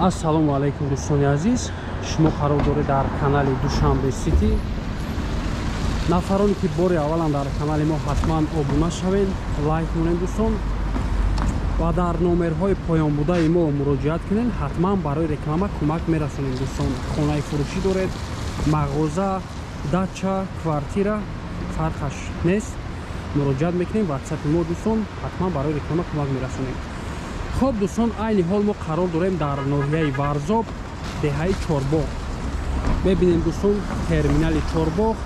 Ассалому алайкум дӯстони азиз, шумо қарор доред дар канали Душанбе Сити. Нафароне ки бори аввалан дар канали мо ҳатман обуна шавед, лайк монед дӯстон ва дар номерҳои поёнбудаи мо муроҷиат кунед. Ҳатман барои реклама кӯмак мерасонем дӯстон. Хонаи фурӯшӣ доред, мағоза, дача, квартира, фарқаш нест. муроҷиат мекунем ватсапи мо дӯстон, ҳатман барои реклама кӯмак мерасонем. خب دوستان عین حال ما قرار داریم در ناحیه ورزاب دهه چهارباغ. ببینیم دوستان ترمینال چهارباغ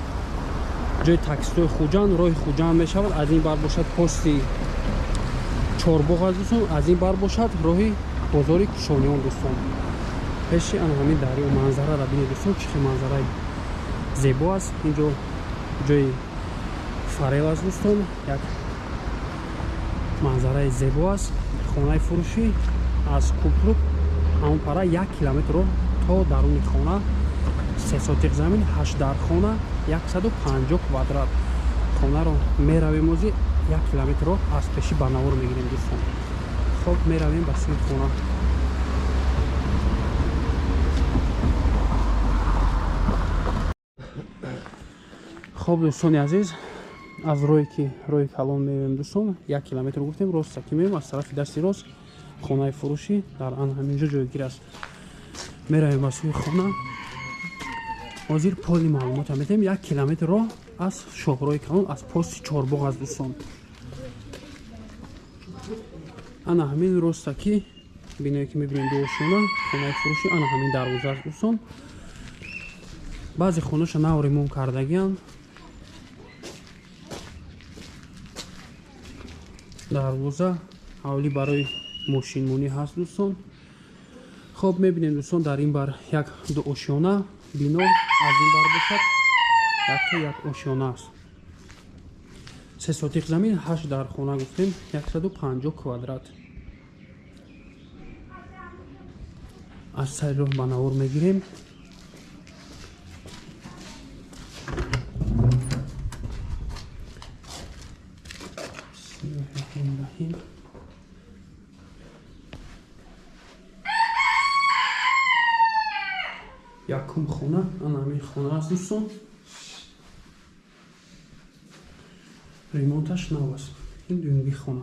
جای تاکسی خوجان راه خوجان می شود. از این بر باشد پست چهارباغ است دوستان، از این بر باشد راه بازار کوشانیان دوستان. پیش آن همین دریا منظره را ببینید دوستان، چه منظره زیبا است. اینجا جای فریل است دوستان، یک منظره زیبا است. خانه فروشی از کوپروک همون پره 1 کیلومتر رو تا درون خانه 3 ساتیق زمین 8 در خانه 150 کوادرات خانه رو میرویم موزی 1 کیلومتر رو از پیشی بناور میگیریم دوستان. خب میرویم به سوی خانه. خب دوستان عزیز، از روی که روی کلان میریم دوستان 1 کیلومتر گفتیم راست سکی میریم. از طرف دستی راست خانه فروشی در آن همینجا جایگیر است. میرویم به سوی خانه. حاضر پولی معلومات هم میتیم 1 کیلومتر راه از شاهراه کلان از پست چهارباغ است دوستان. آن همین راست سکی بینایی که میبینیم دو شونه خانه فروشی آن همین دروازه است دوستان. بعضی خونه‌ش نو ریمون کردگیان. دروازه حوالی برای ماشین مونی هست دوستان. خب میبینیم دوستان در این بر یک دو آشیانه بنا از این بر باشد یک تا یک آشیانه است. 3 ساتیق زمین 8 در خانه گفتیم 150 کوادرات. از سر راه بناور میگیریم. یکم خونه آن همین خونه است دوستان. ریمونتش نو است. این دونگی خونه.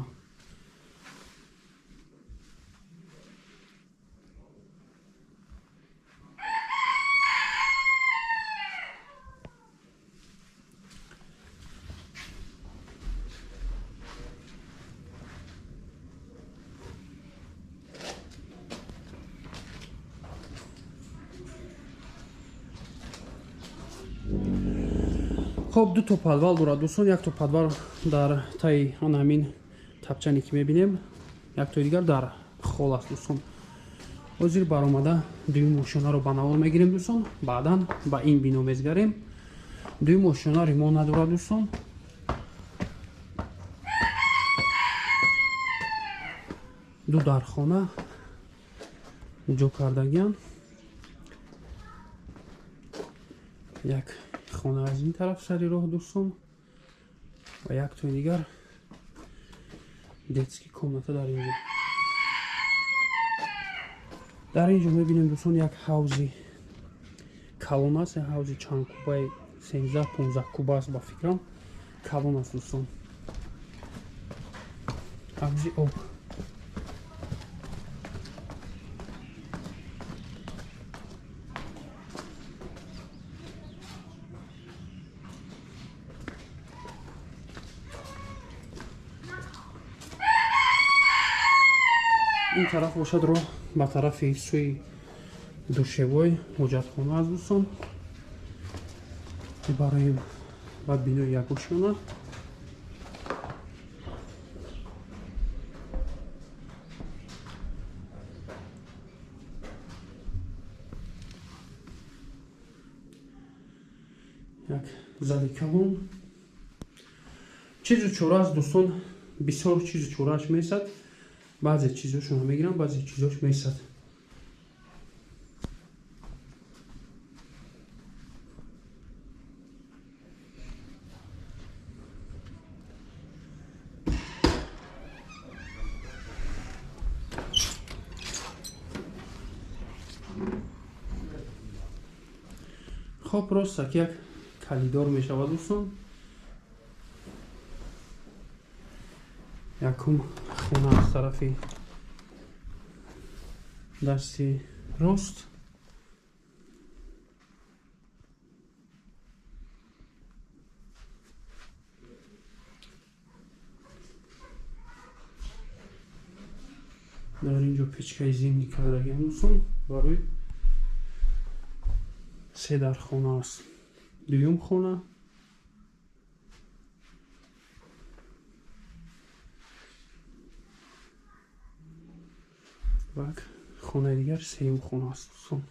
خب دو تا подвал دارد دوستان. یک تا подвал در تای آن همین تپچانی که میبینیم، یک تا دیگر در خال است دوستان. حاضر برآمده دوی ماشینا رو بناور میگیریم دوستان. بعدا با این بنا میگذاریم. دوی ماشینا ریمون ندارد دوستان. دو در خانه جا کردگیان. یک خانه از این طرف سری راه دوستان و یک توی دیگر детский комната در اینجا. در اینجا میبینیم دوستان یک حوضی کلان است. حوضی چند کوبه 13-15 کوبه است با فکرم. کلان است دوستان. حوضی آب. این طرف باشد رو به طرف سوی دوشیوی حاجتخانه است دوستان. برای با بینو یک آشیانه. یک زده کلون. چیز چوره است دوستان. بسیار چیز چورهش میسد. بعضی چیزاشون هم میگیرم، بعضی چیزاش میسد. خب просто як калидор мешавад дӯстон. Якум хона аз тарафи дасти рост. дар инҷо печкаи зимнӣ кардагиам дӯстон. барои се дар хона аст. дуюм хона ва хонаи дигар сеюм хона аст дӯстон.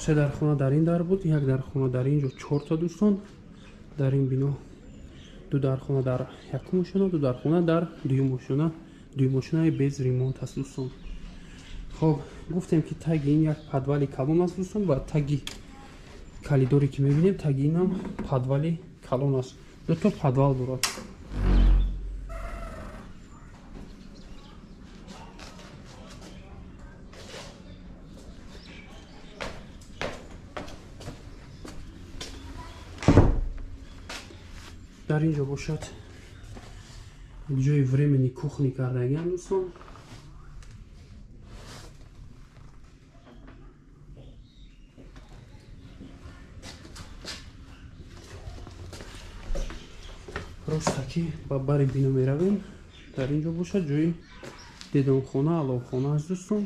се дар хона дар ин дар буд, як дар хона дар инҷо 4 та дӯстон. дар ин бино ду дар хона дар якум ошона, ду дар хона дар дуюм ошона. дуюм ошонаи без ремонт аст дӯстон. хоб гуфтем ки таги ин як подвали калон аст дӯстон ва таги калидоре ки мебинем таги инам подвали калон аст. ду то подвал дорад. дар инҷо бошад ҷои временни кухни кардагиам дӯстон. просто ки ба бари бино меравем. дар инҷо бошад ҷои дидонхона, аловхона аст дӯстон.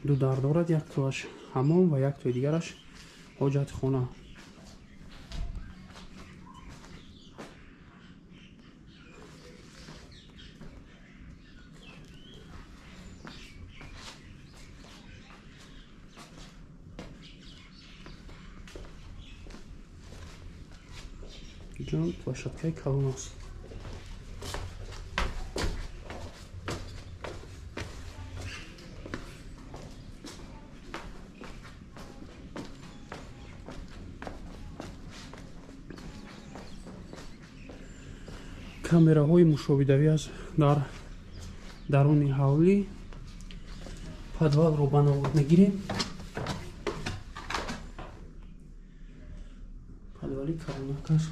ду дар дорад, як тоаш ҳаммом ва як тои дигараш ҳоҷатхона. ҷон площадкаи калон аст. камераҳои мушовидавӣ аст дар даруни ҳавлӣ. подвалро ба навод мегирем. подвали калонак аст.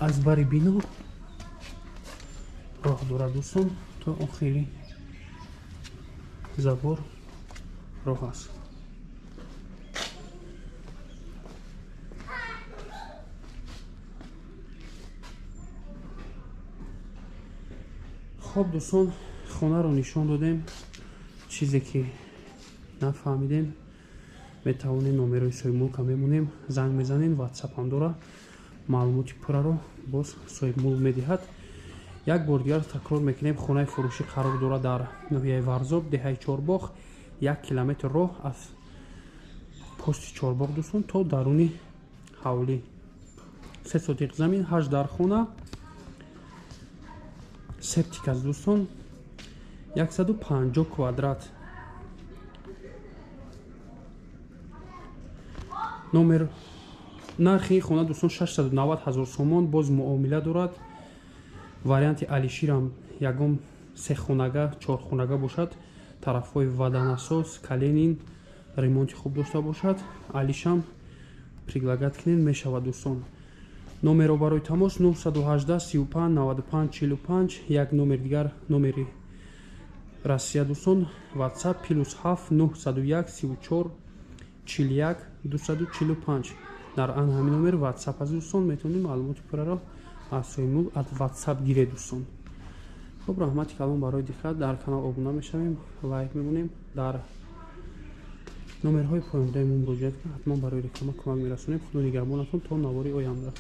аз бари бино роҳ дорад дӯстон, то охири забор роҳ аст. хоб дӯстон, хонаро нишон додем. чизе ки нафаҳмидем метавонем номерои соҳибмулка мемонем, занг мезанем. ватсапам дора, маълумоти пурраро боз соҳибмулк медиҳад. як бор дигар такрор мекунем, хонаи фурӯшӣ қарор дорад дар ноҳияи варзоб, деҳаи чорбоғ, 1 километр роҳ аз пости чорбоғ дӯстон то даруни ҳавлӣ. 3 сотиқ замин, 8 дар хона, септик аст дӯстон, 150 квадрат. номер нархи ин хона дӯстон 690 000 сомон. боз муомила дорад. варианти алиширам ягон сехонага, чорхонага бошад. тарафҳои ваданасос, каленин ремонти хуб дошта бошад. алишам предлагат кунед мешавад дӯстон. номеро барои тамос 918 35 95 45. як номер дигар, номери Россия дӯстон, WhatsApp +7 901 34 41 245. дар ан ҳамин номер WhatsApp аст дӯстон, метавонед маълумоти пурраро аз соҳибмулк аз WhatsApp гиред дӯстон. хуб, раҳмати калон барои диққат. дар канал обуна мешавем, лайк мемонем. дар номерҳои поёндаи муроҷиат ҳатман барои реклама кӯмак мерасонем. Худо нигаҳбонатон то навбари оянда.